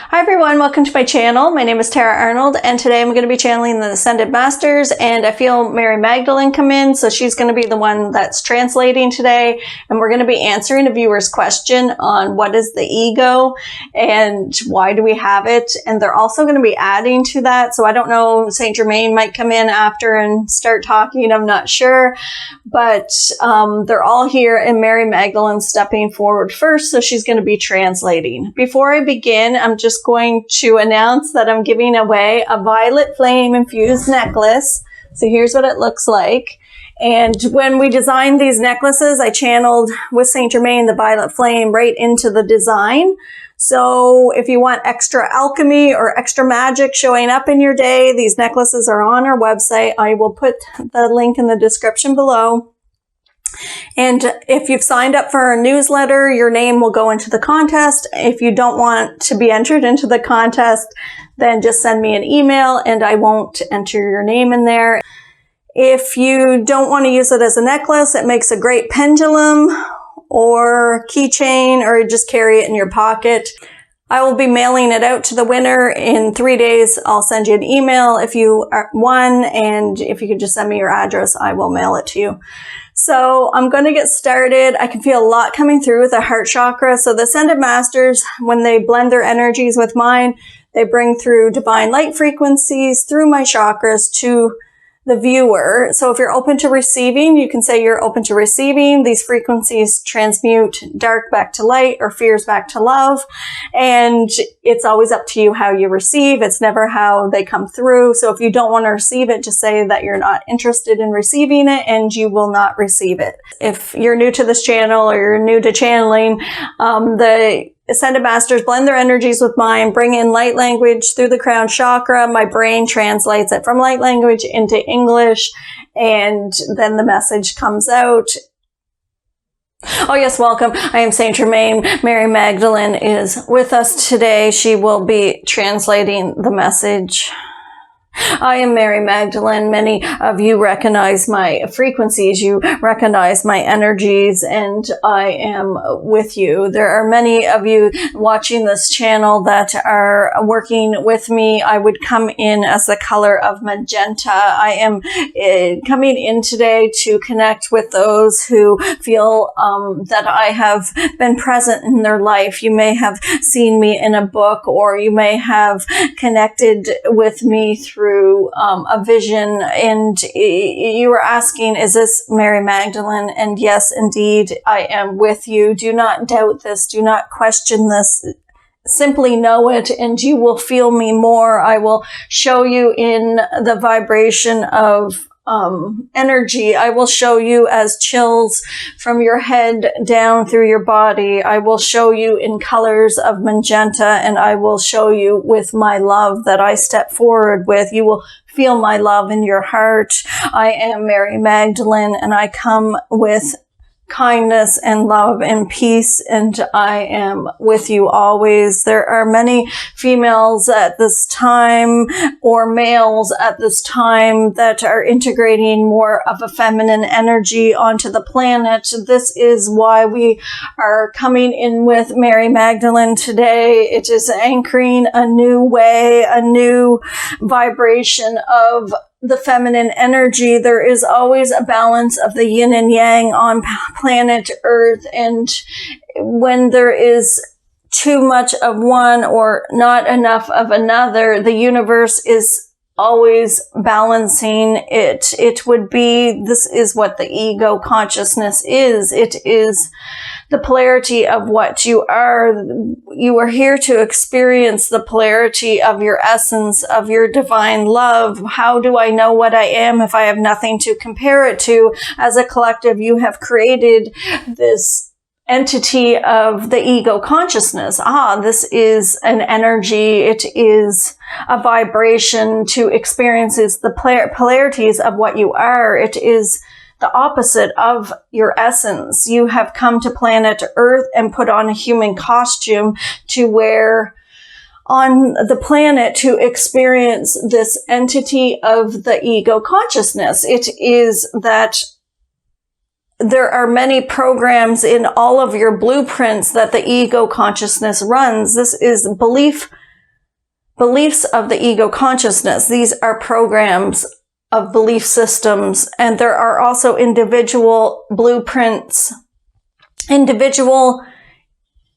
Hi everyone, welcome to my channel. My name is Tara Arnold, and today I'm going to be channeling the Ascended Masters, and I feel Mary Magdalene come in, so she's going to be the one that's translating today, and we're going to be answering a viewer's question on what is the ego and why do we have it, and they're also going to be adding to that, so I don't know, St.Germain might come in after and start talking, I'm not sure, but they're all here, and Mary Magdalene stepping forward first, so she's going to be translating. Before I begin, I'm just going to announce that I'm giving away a violet flame infused necklace. So here's what it looks like. And when we designed these necklaces, I channeled with St.Germain the violet flame right into the design. So if you want extra alchemy or extra magic showing up in your day, these necklaces are on our website. I will put the link in the description below. And if you've signed up for our newsletter, your name will go into the contest. If you don't want to be entered into the contest, then just send me an email and I won't enter your name in there. If you don't want to use it as a necklace, it makes a great pendulum or keychain, or just carry it in your pocket. I will be mailing it out to the winner in 3 days. I'll send you an email if you won, and if you could just send me your address, I will mail it to you. So I'm going to get started. I can feel a lot coming through with the heart chakra. So the Ascended Masters, when they blend their energies with mine, they bring through divine light frequencies through my chakras to the viewer. So if you're open to receiving, you can say you're open to receiving. These frequencies transmute dark back to light or fears back to love. And it's always up to you how you receive. It's never how they come through. So if you don't want to receive it, just say that you're not interested in receiving it and you will not receive it. If you're new to this channel or you're new to channeling, the Ascended Masters blend their energies with mine, bring in light language through the crown chakra. My brain translates it from light language into English, and then the message comes out. Oh yes, welcome. I am St.Germain. Mary Magdalene is with us today. She will be translating the message. I am Mary Magdalene. Many of you recognize my frequencies. You recognize my energies, and I am with you. There are many of you watching this channel that are working with me. I would come in as the color of magenta. I am coming in today to connect with those who feel that I have been present in their life. You may have seen me in a book, or you may have connected with me through a vision, and you were asking, is this Mary Magdalene? And yes, indeed, I am with you. Do not doubt this. Do not question this. Simply know it, and you will feel me more. I will show you in the vibration of energy. I will show you as chills from your head down through your body. I will show you in colors of magenta, and I will show you with my love that I step forward with. You will feel my love in your heart. I am Mary Magdalene, and I come with kindness and love and peace, and I am with you always. There are many females at this time, or males at this time, that are integrating more of a feminine energy onto the planet. This is why we are coming in with Mary Magdalene today. It is anchoring a new way, a new vibration of the feminine energy. There is always a balance of the yin and yang on planet Earth, and when there is too much of one or not enough of another, the universe is always balancing it. It would be, this is what the ego consciousness is. It is the polarity of what you are. You are here to experience the polarity of your essence, of your divine love. How do I know what I am if I have nothing to compare it to? As a collective, you have created this entity of the ego consciousness. This is an energy. It is a vibration to experiences the polarities of what you are. It is the opposite of your essence. You have come to planet Earth and put on a human costume to wear on the planet to experience this entity of the ego consciousness. It is that there are many programs in all of your blueprints that the ego consciousness runs. This is belief beliefs of the ego consciousness. These are programs of belief systems, and there are also individual blueprints, individual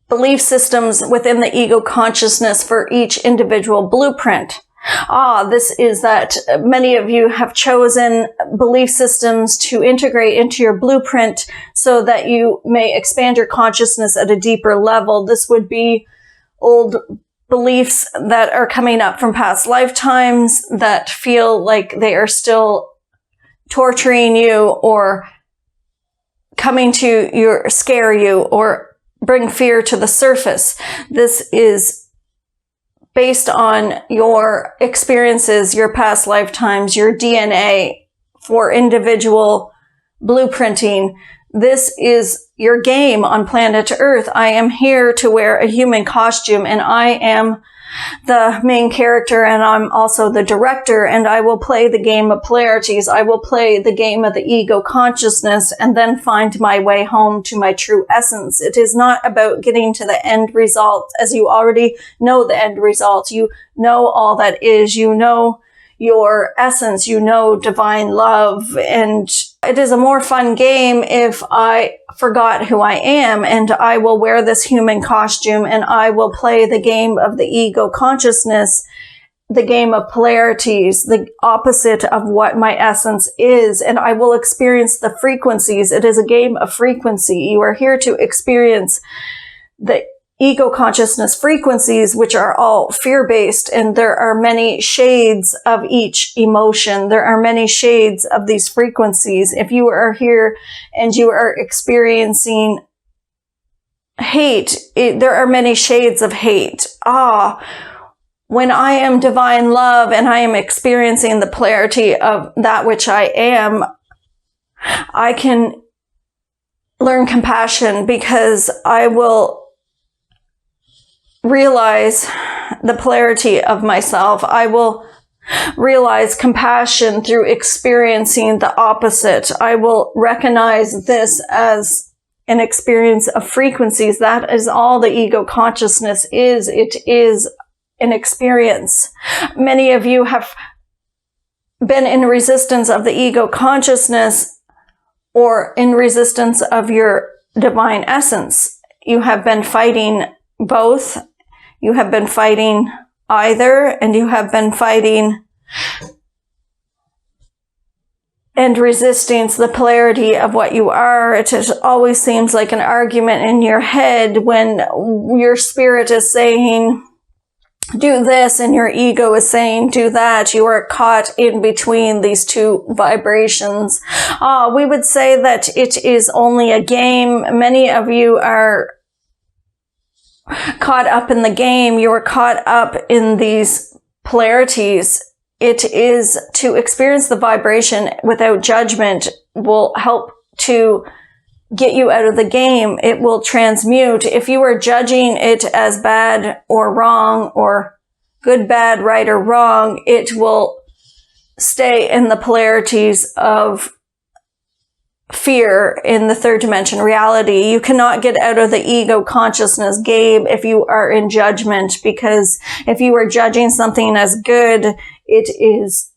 belief systems within the ego consciousness for each individual blueprint. This is that many of you have chosen belief systems to integrate into your blueprint so that you may expand your consciousness at a deeper level. This would be old beliefs that are coming up from past lifetimes that feel like they are still torturing you or coming to scare you or bring fear to the surface. This is based on your experiences, your past lifetimes, your DNA for individual blueprinting. This is your game on planet Earth. I am here to wear a human costume, and I am the main character, and I'm also the director, and I will play the game of polarities. I will play the game of the ego consciousness and then find my way home to my true essence. It is not about getting to the end result, as you already know the end result. You know all that is. You know your essence. You know divine love. And it is a more fun game if I forgot who I am, and I will wear this human costume and I will play the game of the ego consciousness, the game of polarities, the opposite of what my essence is, and I will experience the frequencies. It is a game of frequency. You are here to experience the ego consciousness frequencies, which are all fear-based, and there are many shades of each emotion. There are many shades of these frequencies. If you are here and you are experiencing hate, there are many shades of hate. When I am divine love and I am experiencing the polarity of that which I am, I can learn compassion because I will realize the polarity of myself. I will realize compassion through experiencing the opposite. I will recognize this as an experience of frequencies. That is all the ego consciousness is. It is an experience. Many of you have been in resistance of the ego consciousness or in resistance of your divine essence. You have been fighting both. You have been fighting either, and you have been fighting and resisting the polarity of what you are. It always seems like an argument in your head when your spirit is saying, do this, and your ego is saying, do that. You are caught in between these two vibrations. We would say that it is only a game. Many of you are caught up in the game. You are caught up in these polarities. It is to experience the vibration without judgment will help to get you out of the game. It will transmute. If you are judging it as bad or wrong or good, bad, right, or wrong, it will stay in the polarities of fear in the third dimension reality. You cannot get out of the ego consciousness game if you are in judgment, because if you are judging something as good, it is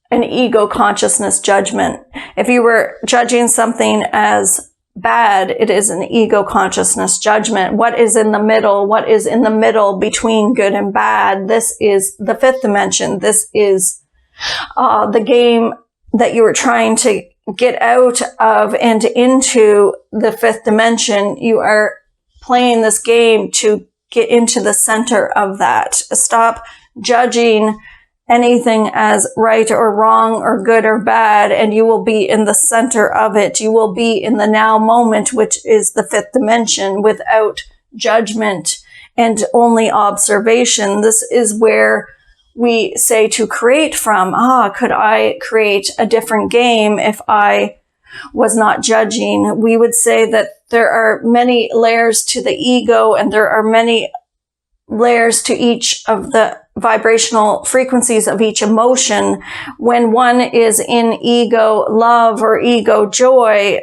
an ego consciousness judgment. If you were judging something as bad, it is an ego consciousness judgment. What is in the middle? What is in the middle between good and bad? This is the fifth dimension. This is the game that you were trying to get out of and into the fifth dimension. You are playing this game to get into the center of that. Stop judging anything as right or wrong or good or bad, and you will be in the center of it. You will be in the now moment, which is the fifth dimension, without judgment and only observation. This is where we say to create from. Could I create a different game if I was not judging? We would say that there are many layers to the ego, and there are many layers to each of the vibrational frequencies of each emotion. When one is in ego love or ego joy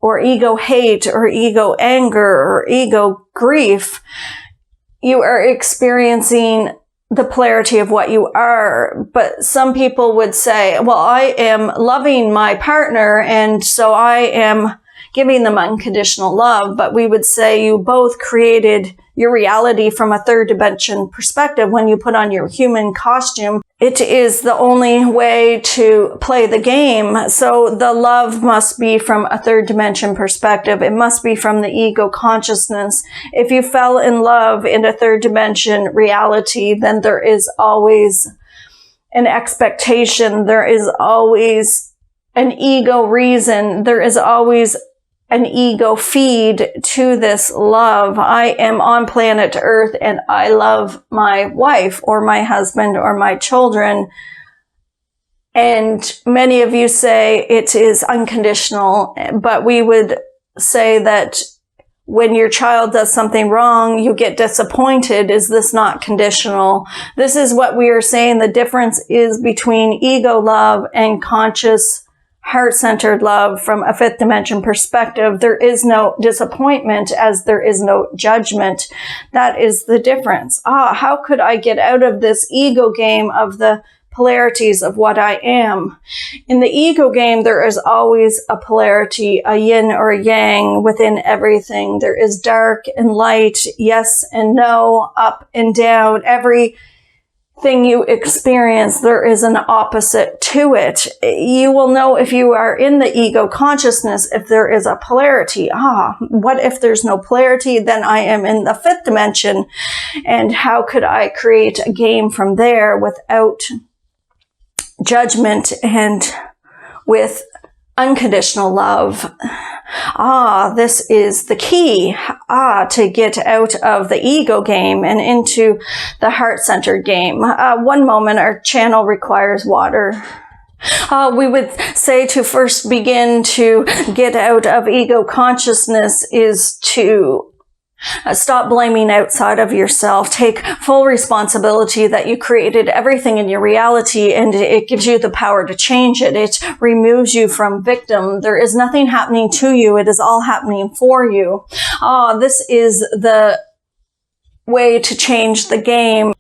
or ego hate or ego anger or ego grief, you are experiencing the polarity of what you are. But some people would say, well, I am loving my partner, and so I am giving them unconditional love. But we would say you both created your reality from a third dimension perspective. When you put on your human costume, it is the only way to play the game. So the love must be from a third dimension perspective. It must be from the ego consciousness. If you fell in love in a third dimension reality, then there is always an expectation. There is always an ego reason. There is always an ego feed to this love. I am on planet Earth and I love my wife or my husband or my children. And many of you say it is unconditional, but we would say that when your child does something wrong, you get disappointed. Is this not conditional? This is what we are saying. The difference is between ego love and conscious heart-centered love from a fifth dimension perspective. There is no disappointment as there is no judgment. That is the difference. How could I get out of this ego game of the polarities of what I am? In the ego game, there is always a polarity, a yin or a yang within everything. There is dark and light, yes and no, up and down. Everything you experience, there is an opposite to it. You will know if you are in the ego consciousness if there is a polarity. What if there's no polarity? Then I am in the fifth dimension. And how could I create a game from there without judgment and with unconditional love? This is the key, to get out of the ego game and into the heart-centered game. One moment, our channel requires water. We would say to first begin to get out of ego consciousness is to stop blaming outside of yourself. Take full responsibility that you created everything in your reality, and it gives you the power to change it. It removes you from victim. There is nothing happening to you. It is all happening for you. This is the way to change the game.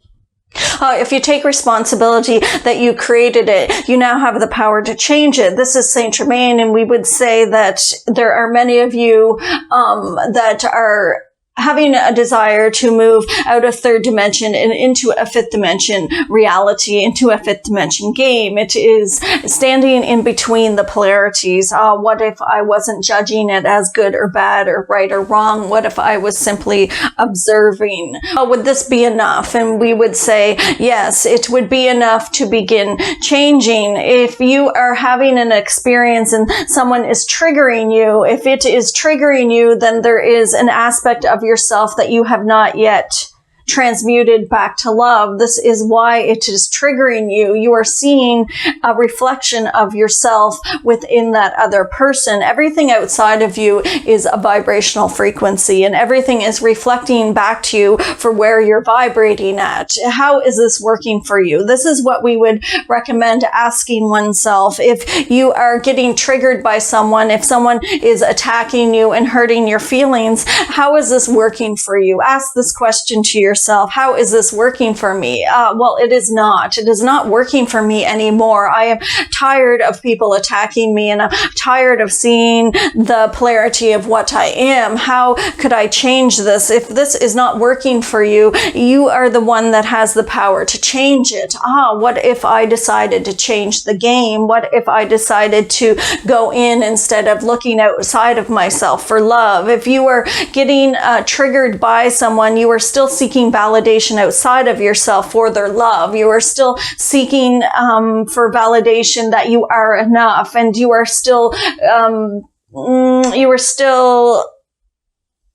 If you take responsibility that you created it, you now have the power to change it. This is St.Germain, and we would say that there are many of you that are having a desire to move out of third dimension and into a fifth dimension reality, into a fifth dimension game. It is standing in between the polarities. What if I wasn't judging it as good or bad or right or wrong? What if I was simply observing? Would this be enough? And we would say, yes, it would be enough to begin changing. If you are having an experience and someone is triggering you, if it is triggering you, then there is an aspect of yourself that you have not yet transmuted back to love. This is why it is triggering you. You are seeing a reflection of yourself within that other person. Everything outside of you is a vibrational frequency, and everything is reflecting back to you for where you're vibrating at. How is this working for you? This is what we would recommend asking oneself. If you are getting triggered by someone, if someone is attacking you and hurting your feelings, how is this working for you? Ask this question to yourself. How is this working for me? Well, it is not. It is not working for me anymore. I am tired of people attacking me, and I'm tired of seeing the polarity of what I am. How could I change this? If this is not working for you, you are the one that has the power to change it. What if I decided to change the game? What if I decided to go in instead of looking outside of myself for love? If you are getting triggered by someone, you are still seeking validation outside of yourself for their love. You are still seeking for validation that you are enough, and you are still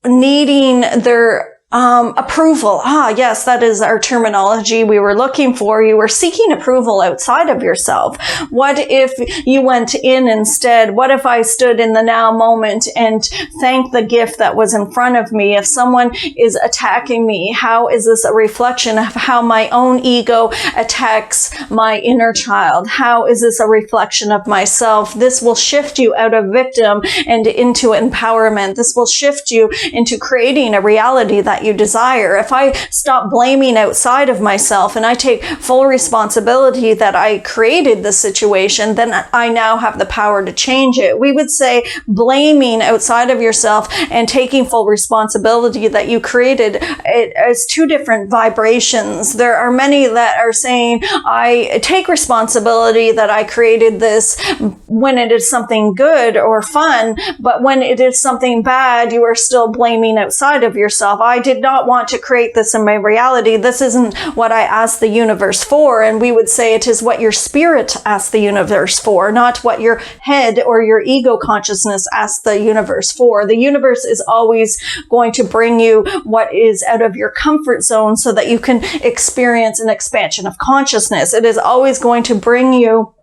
needing their approval. Yes, that is our terminology we were looking for. You were seeking approval outside of yourself. What if you went in instead? What if I stood in the now moment and thanked the gift that was in front of me? If someone is attacking me, how is this a reflection of how my own ego attacks my inner child? How is this a reflection of myself? This will shift you out of victim and into empowerment. This will shift you into creating a reality that that you desire. If I stop blaming outside of myself and I take full responsibility that I created the situation, then I now have the power to change it. We would say blaming outside of yourself and taking full responsibility that you created it as two different vibrations. There are many that are saying, I take responsibility that I created this when it is something good or fun, but when it is something bad, you are still blaming outside of yourself. I did not want to create this in my reality. This isn't what I asked the universe for. And we would say it is what your spirit asked the universe for, not what your head or your ego consciousness asked the universe for. The universe is always going to bring you what is out of your comfort zone so that you can experience an expansion of consciousness. It is always going to bring you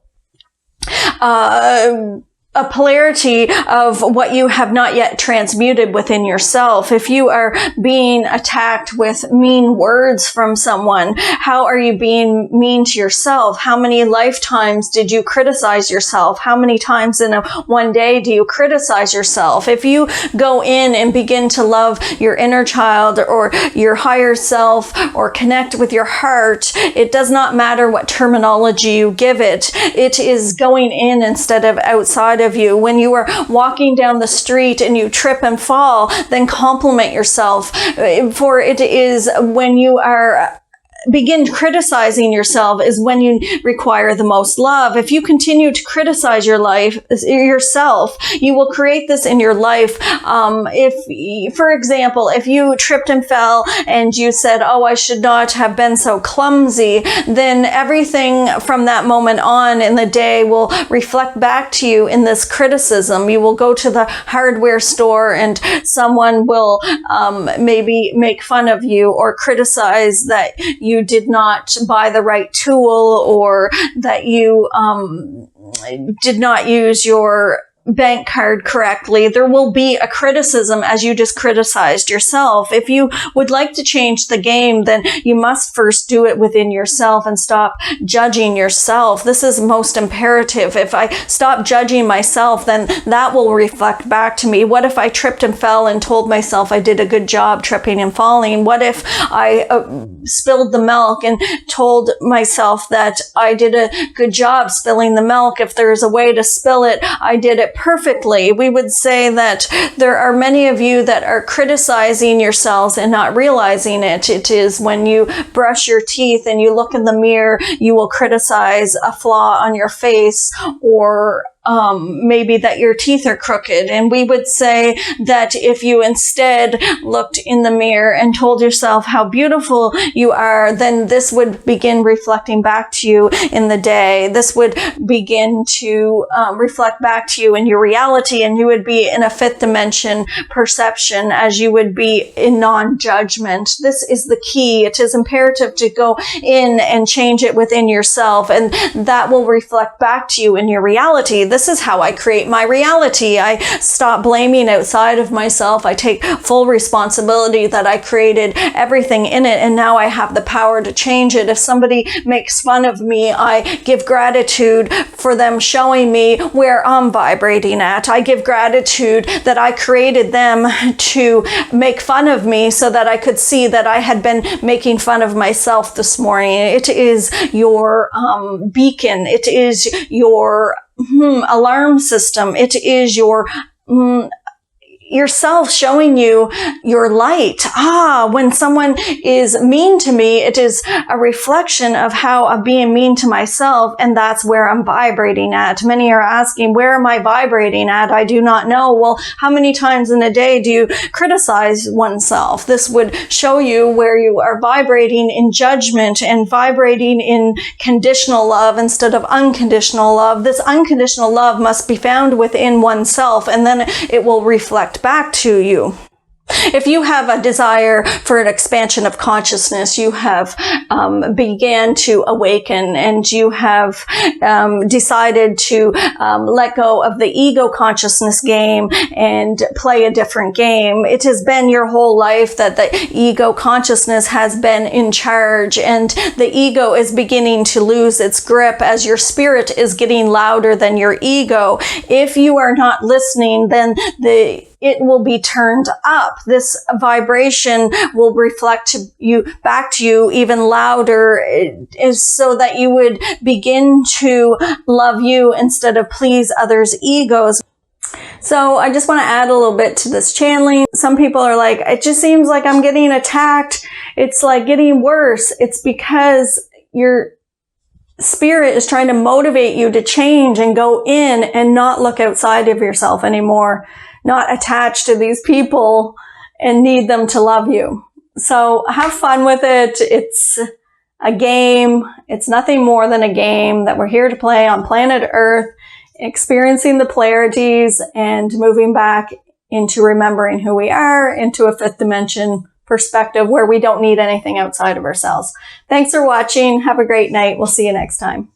a polarity of what you have not yet transmuted within yourself. If you are being attacked with mean words from someone, how are you being mean to yourself? How many lifetimes did you criticize yourself? How many times in one day do you criticize yourself? If you go in and begin to love your inner child or your higher self or connect with your heart, it does not matter what terminology you give it. It is going in instead of outside of you. When you are walking down the street and you trip and fall, then compliment yourself. For it is when you are begin criticizing yourself is when you require the most love. If you continue to criticize yourself, you will create this in your life. If, for example, if you tripped and fell and you said, oh, I should not have been so clumsy, then everything from that moment on in the day will reflect back to you in this criticism. You will go to the hardware store and someone will maybe make fun of you or criticize that you did not buy the right tool or that you did not use your bank card correctly. There will be a criticism as you just criticized yourself. If you would like to change the game, then you must first do it within yourself and stop judging yourself. This is most imperative. If I stop judging myself, then that will reflect back to me. What if I tripped and fell and told myself I did a good job tripping and falling? What if I spilled the milk and told myself that I did a good job spilling the milk? If there's a way to spill it, I did it perfectly. We would say that there are many of you that are criticizing yourselves and not realizing it. It is when you brush your teeth and you look in the mirror, you will criticize a flaw on your face or maybe that your teeth are crooked. And we would say that if you instead looked in the mirror and told yourself how beautiful you are, then this would begin reflecting back to you in the day. This would begin to reflect back to you in your reality, and you would be in a fifth dimension perception as you would be in non-judgment. This is the key. It is imperative to go in and change it within yourself, and that will reflect back to you in your reality. This is how I create my reality. I stop blaming outside of myself. I take full responsibility that I created everything in it, and now I have the power to change it. If somebody makes fun of me, I give gratitude for them showing me where I'm vibrating at. I give gratitude that I created them to make fun of me so that I could see that I had been making fun of myself this morning. It is your beacon. It is your alarm system. It is your yourself showing you your light. When someone is mean to me, it is a reflection of how I'm being mean to myself, and that's where I'm vibrating at. Many are asking, where am I vibrating at? I do not know. Well, how many times in a day do you criticize oneself? This would show you where you are vibrating in judgment and vibrating in conditional love instead of unconditional love. This unconditional love must be found within oneself, and then it will reflect back to you. If you have a desire for an expansion of consciousness, you have began to awaken, and you have decided to let go of the ego consciousness game and play a different game. It has been your whole life that the ego consciousness has been in charge, and the ego is beginning to lose its grip as your spirit is getting louder than your ego. If you are not listening, then the it will be turned up. This vibration will reflect you back to you even louder, is so that you would begin to love you instead of please others' egos. So I just want to add a little bit to this channeling. Some people are like, it just seems like I'm getting attacked. It's like getting worse. It's because your spirit is trying to motivate you to change and go in and not look outside of yourself anymore, not attach to these people and need them to love you. So have fun with it. It's a game. It's nothing more than a game that we're here to play on planet Earth, experiencing the polarities and moving back into remembering who we are, into a fifth dimension perspective where we don't need anything outside of ourselves. Thanks for watching. Have a great night. We'll see you next time.